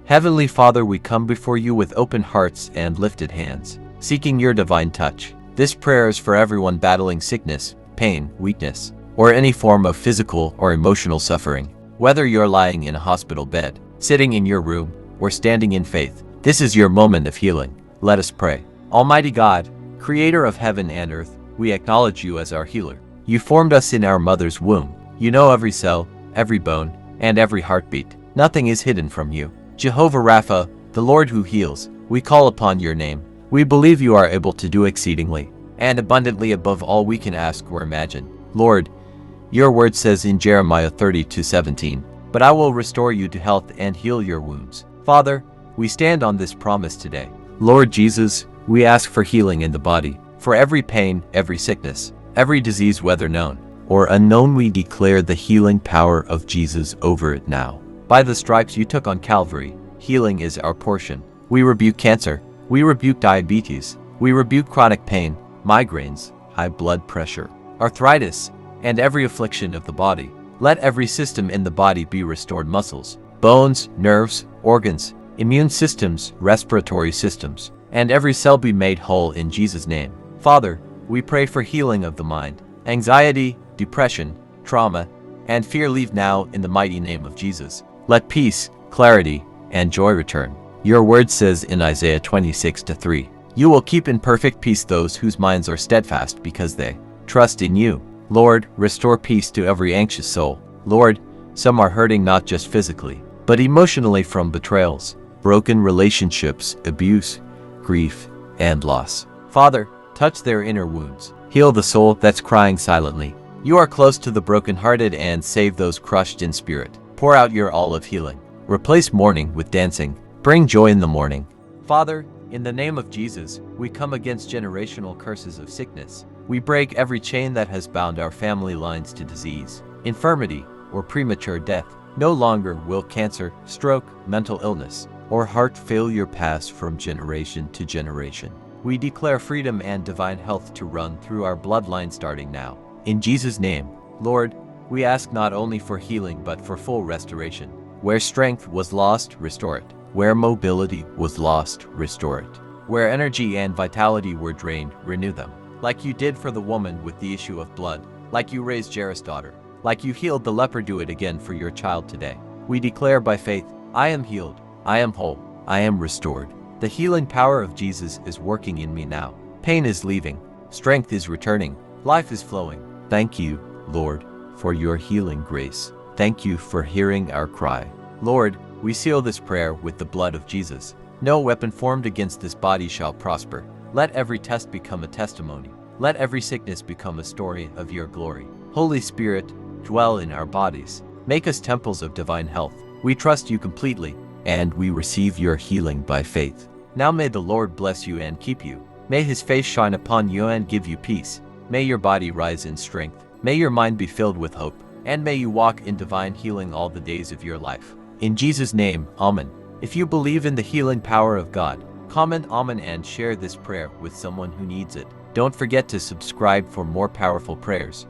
Heavenly Father, we come before you with open hearts and lifted hands, seeking your divine touch. This prayer is for everyone battling sickness, pain, weakness, or any form of physical or emotional suffering. Whether you're lying in a hospital bed, sitting in your room, or standing in faith, this is your moment of healing. Let us pray. Almighty God, creator of heaven and earth, we acknowledge you as our healer. You formed us in our mother's womb. You know every cell, every bone, and every heartbeat. Nothing is hidden from you. Jehovah Rapha, the Lord who heals, we call upon your name. We believe you are able to do exceedingly and abundantly above all we can ask or imagine. Lord, your word says in Jeremiah 32:17, "But I will restore you to health and heal your wounds." Father, we stand on this promise today. Lord Jesus, we ask for healing in the body. For every pain, every sickness, every disease, whether known or unknown, we declare the healing power of Jesus over it now. By the stripes you took on Calvary, healing is our portion. We rebuke cancer. We rebuke diabetes. We rebuke chronic pain, migraines, high blood pressure, arthritis, and every affliction of the body. Let every system in the body be restored: muscles, bones, nerves, organs, immune systems, respiratory systems, and every cell be made whole in Jesus' name. Father, we pray for healing of the mind. Anxiety, depression, trauma, and fear leave now in the mighty name of Jesus. Let peace, clarity, and joy return. Your word says in Isaiah 26:3, "You will keep in perfect peace those whose minds are steadfast because they trust in you." Lord, restore peace to every anxious soul. Lord, some are hurting not just physically, but emotionally from betrayals, broken relationships, abuse, grief, and loss. Father, touch their inner wounds. Heal the soul that's crying silently. You are close to the brokenhearted and save those crushed in spirit. Pour out your all of healing. Replace mourning with dancing. Bring joy in the morning. Father, in the name of Jesus, we come against generational curses of sickness. We break every chain that has bound our family lines to disease, infirmity, or premature death. No longer will cancer, stroke, mental illness, or heart failure pass from generation to generation. We declare freedom and divine health to run through our bloodline starting now. In Jesus' name, Lord, we ask not only for healing but for full restoration. Where strength was lost, restore it. Where mobility was lost, restore it. Where energy and vitality were drained, renew them. Like you did for the woman with the issue of blood, like you raised Jairus' daughter, like you healed the leper, do it again for your child today. We declare by faith, I am healed, I am whole, I am restored. The healing power of Jesus is working in me now. Pain is leaving, strength is returning, life is flowing. Thank you, Lord, for your healing grace. Thank you for hearing our cry. Lord, we seal this prayer with the blood of Jesus. No weapon formed against this body shall prosper. Let every test become a testimony. Let every sickness become a story of your glory. Holy Spirit, dwell in our bodies. Make us temples of divine health. We trust you completely, and we receive your healing by faith. Now may the Lord bless you and keep you. May his face shine upon you and give you peace. May your body rise in strength. May your mind be filled with hope. And may you walk in divine healing all the days of your life. In Jesus' name, Amen. If you believe in the healing power of God, comment Amen and share this prayer with someone who needs it. Don't forget to subscribe for more powerful prayers.